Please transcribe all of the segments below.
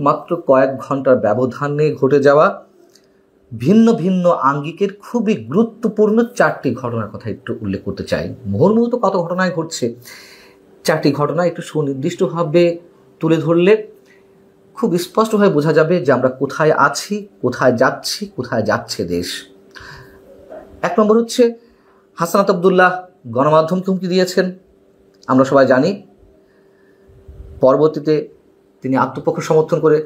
মাত্র কয়েক ঘন্টার ব্যবধানে ঘটে যাওয়া ভিন্ন ভিন্ন আঙ্গিকের খুবই গুরুত্বপূর্ণ 4টি ঘটনার কথা একটু উল্লেখ করতে চাই। মুহূর্ত কত ঘটনায় ঘটছে, 4টি ঘটনা একটু সুনির্দিষ্টভাবে তুলে ধরলে খুব স্পষ্টভাবে বোঝা যাবে যে আমরা কোথায় আছি, কোথায় যাচ্ছি, কোথায় যাচ্ছে দেশ। 1 নম্বর হচ্ছে, হাসানাত আব্দুল্লাহ গণমাধ্যমকে হুমকি দিয়েছেন, আমরা সবাই জানি। পরবর্তীতে তিনি আত্মপক্ষ সমর্থন করে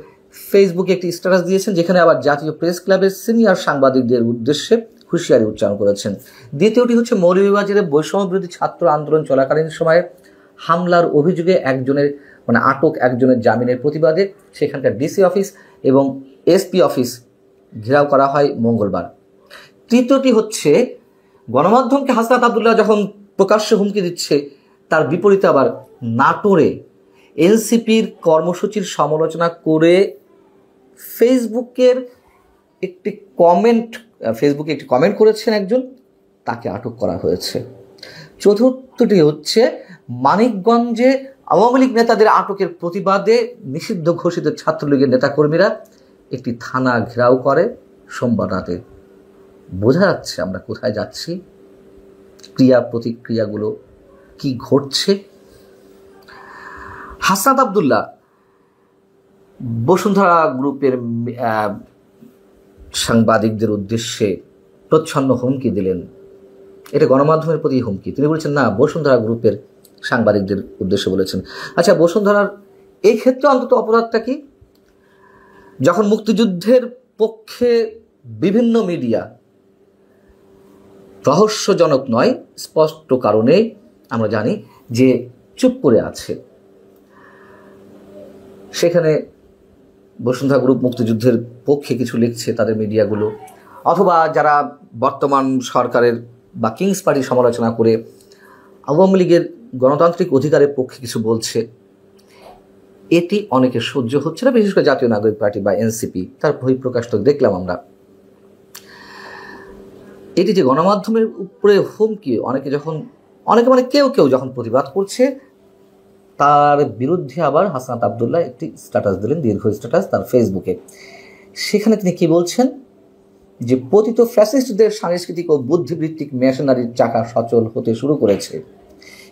ফেসবুকে একটি স্ট্যাটাস দিয়েছেন, যেখানে আবার জাতীয় প্রেস ক্লাবের সিনিয়র সাংবাদিকদের উদ্দেশ্যে হুঁশিয়ারি উচ্চারণ করেছেন। দ্বিতীয়টি হচ্ছে, মৌলভীবাজারে বৈষম্য বিরোধী ছাত্র আন্দোলন চলাকালীন সময়ে হামলার অভিযোগে আটক একজনের জামিনের প্রতিবাদে সেখানকার ডিসি অফিস এবং এসপি অফিস ঘেরাও করা হয় মঙ্গলবার। তৃতীয়টি হচ্ছে, গণমাধ্যমকে হাসনাত আব্দুল্লাহ যখন প্রকাশ্যে হুমকি দিচ্ছে, তার বিপরীতে আবার নাটোরে এনসিপির কর্মসূচির সমালোচনা করে ফেসবুকে একটি কমেন্ট করেছেন একজন, তাকে আটক করা হয়েছে। চতুর্থটি হচ্ছে, মানিকগঞ্জে আওয়ামী লীগ নেতাদের আটকের প্রতিবাদে নিষিদ্ধ ঘোষিত ছাত্রলীগের নেতাকর্মীরা একটি থানা ঘেরাও করে সোমবার রাতে। বোঝা যাচ্ছে আমরা কোথায় যাচ্ছি, ক্রিয়া প্রতিক্রিয়াগুলো কি ঘটছে। হাসনাত আব্দুল্লাহ বসুন্ধরা গ্রুপের সাংবাদিকদের উদ্দেশ্যে প্রচ্ছন্ন হুমকি দিলেন। এটা গণমাধ্যমের প্রতি হুমকি। তিনি বলেছেন, না, বসুন্ধরা গ্রুপের সাংবাদিকদের উদ্দেশ্যে বলেছেন। আচ্ছা, বসুন্ধরার এই ক্ষেত্রে অন্তত অপরাধটা কি? যখন মুক্তিযুদ্ধের পক্ষে বিভিন্ন মিডিয়া রহস্যজনক নয়, স্পষ্ট কারণে আমরা জানি যে চুপ করে আছে, সেখানে বসুন্ধরা গ্রুপ মুক্তিযুদ্ধের পক্ষে কিছু লিখছে তাদের মিডিয়াগুলো, অথবা যারা বর্তমান সরকারের বা কিংস পার্টির সমালোচনা করে আওয়ামী লীগের গণতান্ত্রিক অধিকারের পক্ষে কিছু বলছে, এটি অনেকে সহ্য হচ্ছে না, বিশেষ করে জাতীয় নাগরিক পার্টি বা এনসিপি, তার বহিঃপ্রকাশ তো দেখলাম আমরা। এটি যে গণমাধ্যমের উপরে হুমকি, কেউ যখন প্রতিবাদ করছে, তার বিরুদ্ধে আবার হাসনাত আব্দুল্লাহ একটি স্ট্যাটাস দিলেন, দীর্ঘ স্ট্যাটাস তার ফেসবুকে। সেখানে তিনি কি বলছেন, যে পতিত ফ্যাসিস্টদের সাংস্কৃতিক ও বুদ্ধিবৃত্তিক মেশনারির চাকা সচল হতে শুরু করেছে।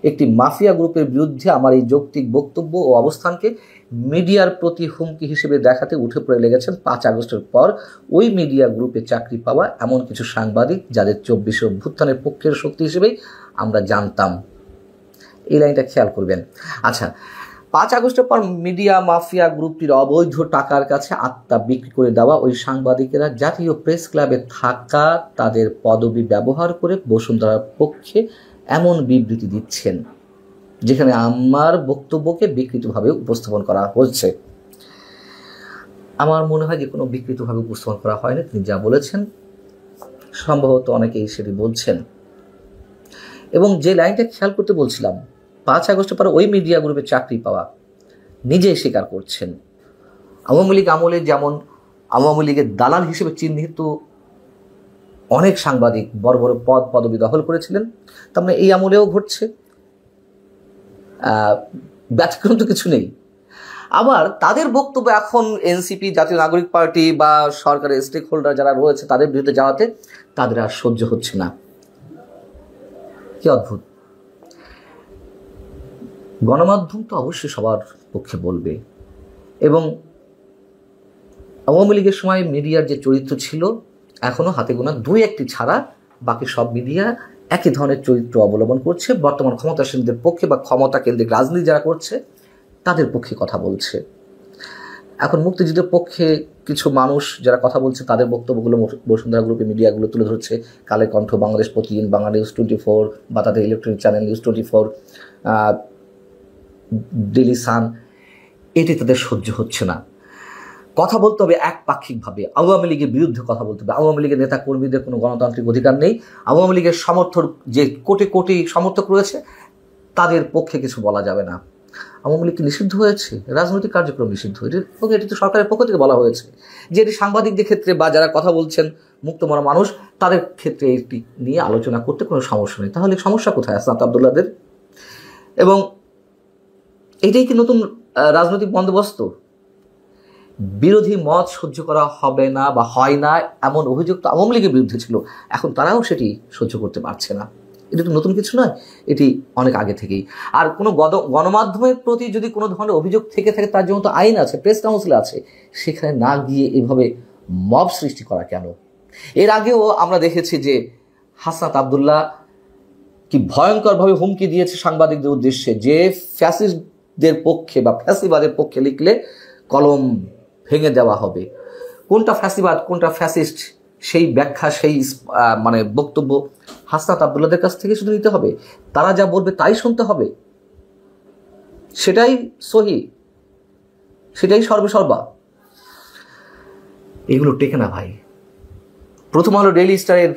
একটি মাফিয়া গ্রুপের বিরুদ্ধে আমার এই যৌক্তিক বক্তব্য ও অবস্থানকে মিডিয়ার প্রতি হুমকি হিসেবে দেখাতে উঠে পড়ে লেগেছেন 5 আগস্টের পর ওই মিডিয়া গ্রুপে চাকরি পাওয়া এমন কিছু সাংবাদিক, যাদের 24 অভ্যুত্থানের পক্ষের শক্তি হিসেবেই আমরা জানতাম। এই লাইনটা খেয়াল করবেন। আচ্ছা, 5 আগস্টের পর মিডিয়া মাফিয়া গ্রুপটির অবৈধ টাকার কাছে আত্মা বিক্রি করে দেওয়া ওই সাংবাদিকেরা জাতীয় প্রেস ক্লাবে থাকা তাদের পদবি ব্যবহার করে বসুন্ধরার পক্ষে এমন বিবৃতি দিচ্ছেন, যেখানে আমার বক্তব্যকে বিকৃতভাবে উপস্থাপন করা হচ্ছে। আমার মনে হয় যে কোনো বিকৃতভাবে উপস্থাপন করা হয়নি। তিনি যা বলেছেন সম্ভবত অনেকেই সেটি বলছেন। এবং যে লাইনটা খেয়াল করতে বলছিলাম, 5 আগস্টের পর ওই মিডিয়া গ্রুপে চাকরি পাওয়া, নিজেই স্বীকার করছেন। আওয়ামী লীগ আমলে যেমন আওয়ামী লীগের দালাল হিসেবে চিহ্নিত অনেক সাংবাদিক বড় বড় পদবি দখল করেছিলেন, তার মানে এই আমলেও ঘটছে, ব্যতিক্রম তো কিছু নেই। আবার তাদের বক্তব্য এখন এনসিপি, জাতীয় নাগরিক পার্টি বা সরকারের স্টেক হোল্ডার যারা রয়েছে তাদের বিরুদ্ধে যাওয়াতে তাদের আর সহ্য হচ্ছে না। কি অদ্ভুত! গণমাধ্যম তো অবশ্যই সবার পক্ষে বলবে, এবং আওয়ামী লীগের সময় মিডিয়ার যে চরিত্র ছিল, এখনো হাতে গোনা 2-1টি ছাড়া বাকি সব মিডিয়া একই ধরনের চরিত্র অবলম্বন করছে। বর্তমান ক্ষমতাসীনদের পক্ষে বা ক্ষমতা কেন্দ্রিক রাজনীতি যারা করছে তাদের পক্ষে কথা বলছে। এখন মুক্তিযুদ্ধের পক্ষে কিছু মানুষ যারা কথা বলছে, তাদের বক্তব্যগুলো বসুন্ধরা গ্রুপের মিডিয়াগুলো তুলে ধরছে। কালের কণ্ঠ, বাংলাদেশ প্রতিদিন, বাংলা নিউজ 24 বা তাদের electronic channel news 24, Daily Sun, এটি তাদের সহ্য হচ্ছে না। কথা বলতে হবে একপাক্ষিকভাবে, আওয়ামী লীগের বিরুদ্ধে কথা বলতে হবে। আওয়ামী লীগের নেতা কর্মীদের কোনো গণতান্ত্রিক অধিকার নেই। আওয়ামী লীগের সমর্থক যে কোটি কোটি সমর্থক রয়েছে, তাদের পক্ষে কিছু বলা যাবে না। আওয়ামী লীগ নিষিদ্ধ হয়েছে, রাজনৈতিক কার্যক্রম নিষিদ্ধ, এটি তো সরকারের পক্ষ থেকে বলা হয়েছে যে এটি সাংবাদিকদের ক্ষেত্রে বা যারা কথা বলছেন মুক্তমনা মানুষ, তাদের ক্ষেত্রে এটি নিয়ে আলোচনা করতে কোনো সমস্যা নেই। তাহলে সমস্যা কোথায় হাসনাত আব্দুল্লাহদের? এবং এটাই কি নতুন রাজনৈতিক বন্দোবস্ত, বিরোধী মত সহ্য করা হবে না বা হয় না এমন অভিযোগ তো আওয়ামী লীগের বিরুদ্ধে ছিল, এখন তারাও সেটি সহ্য করতে পারছে না। এটা তো নতুন কিছু নয়, এটি অনেক আগে থেকেই। আর কোনো গণমাধ্যমের প্রতি যদি কোনো ধরনের অভিযোগ থেকে থাকে, তার জন্য তো আইন আছে, প্রেস কাউন্সিল আছে, সেখানে না গিয়ে এভাবে মব সৃষ্টি করা কেন? এর আগেও আমরা দেখেছি যে হাসনাত আব্দুল্লাহ কি ভয়ঙ্করভাবে হুমকি দিয়েছে সাংবাদিকদের উদ্দেশ্যে যে ফ্যাসিস্টদের পক্ষে বা ফ্যাসিবাদের পক্ষে লিখলে কলম ভেঙে দেওয়া হবে। কোনটা ফ্যাসিবাদ কোনটা ফ্যাসিস্ট সেই ব্যাখ্যা, সেই মানে বক্তব্য হাসনাত আব্দুল্লাহদের কাছ থেকে শুধু নিতে হবে, তারা যা বলবে তাই শুনতে হবে, সেটাই সহি, সেটাই সর্বসর্বা। এগুলো টেকে না ভাই। প্রথম আলো ডেইলি স্টারের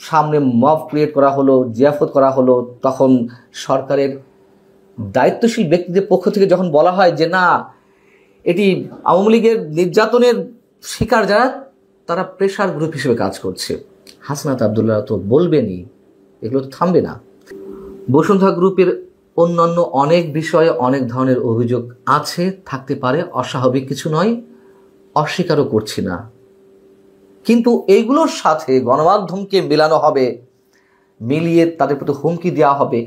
সামনে মব ক্রিয়েট করা হলো, জিয়াফত করা হলো, তখন সরকারের দায়িত্বশীল ব্যক্তিদের পক্ষ থেকে যখন বলা হয় যে না, এটি আওয়ামী লীগের নির্যাতনের শিকার যারা, তারা প্রেশার গ্রুপ হিসেবে কাজ করছে, হাসনাত আব্দুল্লাহ তো বলবেনই, এগুলো তো থামবে না। বসুন্ধরা গ্রুপের অন্যান্য অনেক বিষয়ে অনেক ধরনের অভিযোগ আছে, থাকতে পারে, অস্বাভাবিক কিছু নয়, অস্বীকারও করছি না, কিন্তু এইগুলোর সাথে গণমাধ্যমকে মেলানো হবে, মিলিয়ে তাদের প্রতি হুমকি দেওয়া হবে,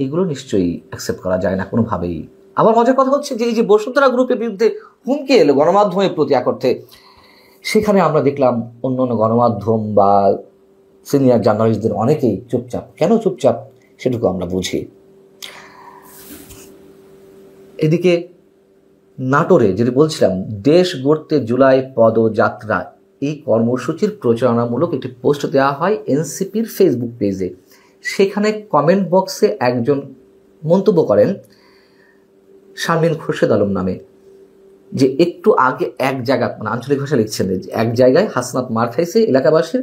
এগুলো নিশ্চয়ই অ্যাকসেপ্ট করা যায় না কোনোভাবেই। আবার মজার কথা হচ্ছে যে এই যে বসুন্ধরা গ্রুপের বিরুদ্ধে হুমকি এলো গণমাধ্যমের প্রতি এক অর্থে, সেখানে আমরা দেখলাম অন্যান্য গণমাধ্যম বা সিনিয়র জার্নালিস্টদের অনেকেই চুপচাপ। কেন চুপচাপ সেটুকু আমরা বুঝি। এদিকে নাটোরে যেটি বলছিলাম, দেশ গড়তে জুলাই পদযাত্রা, এই কর্মসূচির প্রচারণামূলক একটি পোস্ট দেওয়া হয় এনসিপির ফেসবুক পেজে। সেখানে কমেন্ট বক্সে একজন মন্তব্য করেন শারমিন খোরশেদ আলম নামে, যে একটু আগে এক জায়গা, মানে আঞ্চলিক ভাষা লিখছেন, যে এক জায়গায় হাসনাত মার খাইছে, এলাকাবাসীর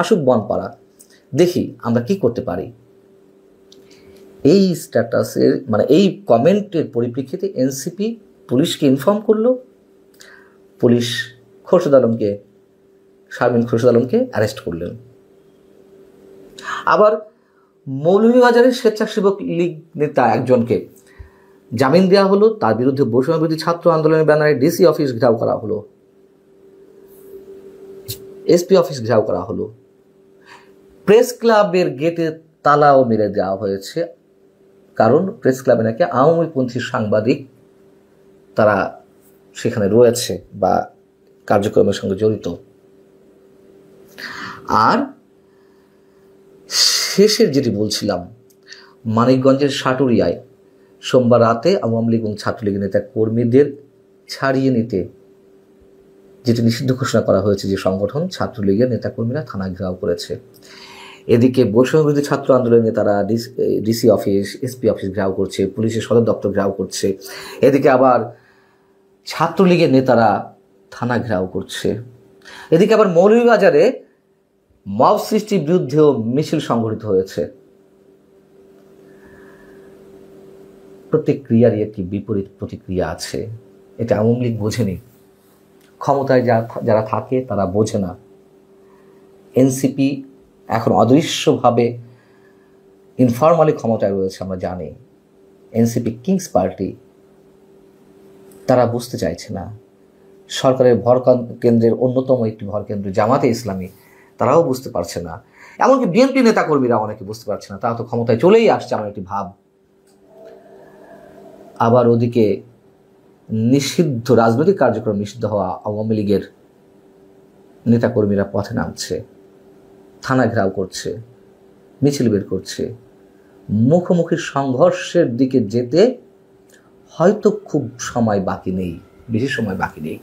আসুক বনপাড়া, দেখি আমরা কি করতে পারি। এই স্ট্যাটাসের মানে এই কমেন্টের পরিপ্রেক্ষিতে এনসিপি পুলিশকে ইনফর্ম করলো, পুলিশ শারমিন খোরশেদ আলমকে অ্যারেস্ট করলেন। আবার মৌলভীবাজারের স্বেচ্ছাসেবক লীগ নেতা একজনকে জামিন দেওয়া হলো, তার বিরুদ্ধে বৈষম্য বিরোধী ছাত্র আন্দোলনের ব্যানারে ডিসি অফিস ঘেরাও করা হলো, এসপি অফিস ঘেরাও করা হলো, প্রেস ক্লাবের গেটে তালাও মেরে দেওয়া হয়েছে, কারণ প্রেস ক্লাবে নাকি আওয়ামীপন্থী সাংবাদিক তারা সেখানে রয়েছে বা কার্যক্রমের সঙ্গে জড়িত। আর শেষের যেটি বলছিলাম, মানিকগঞ্জের সাটুরিয়ায় সোমবার রাতে আওয়ামী লীগ এবং ছাত্রলীগের নেতা কর্মীদের ছাড়িয়ে নিতে যেটি নিষিদ্ধ ঘোষণা করা হয়েছে যে সংগঠন, ছাত্রলীগের নেতাকর্মীরা থানা ঘেরাও করেছে। এদিকে বৈষম্য বিরোধী ছাত্র আন্দোলনের নেতারা ডিসি অফিস, এসপি অফিস ঘেরাও করছে, পুলিশের সদর দপ্তর ঘেরাও করছে, এদিকে আবার ছাত্রলীগের নেতারা থানা ঘেরাও করছে। এদিকে আবার মৌলভীবাজারে মব সৃষ্টির বিরুদ্ধেও মিছিল সংগঠিত হয়েছে। প্রত্যেক ক্রিয়ারই একটি বিপরীত প্রতিক্রিয়া আছে, এটা আওয়ামী লীগ বোঝেনি, ক্ষমতায় যারা থাকে তারা বোঝে না। এনসিপি এখন অদৃশ্যভাবে ইনফরমালি ক্ষমতায় রয়েছে, আমরা জানি। এনসিপি কিংস পার্টি, তারা বুঝতে চাইছে না। সরকারের ভর কেন্দ্রের অন্যতম একটি ভর কেন্দ্র জামাতে ইসলামী, তারাও বুঝতে পারছে না। এমনকি বিএনপি নেতাকর্মীরা অনেকে বুঝতে পারছে না, তারা তো ক্ষমতায় চলেই আসছে, আমার একটি ভাব। আবার ওদিকে নিষিদ্ধ রাজনৈতিক কার্যক্রম নিষিদ্ধ হওয়া আওয়ামী লীগের নেতাকর্মীরা পথে নামছে, থানা ঘেরাও করছে, মিছিল বের করছে। মুখোমুখি সংঘর্ষের দিকে যেতে হয়তো খুব সময় বাকি নেই, বেশি সময় বাকি নেই।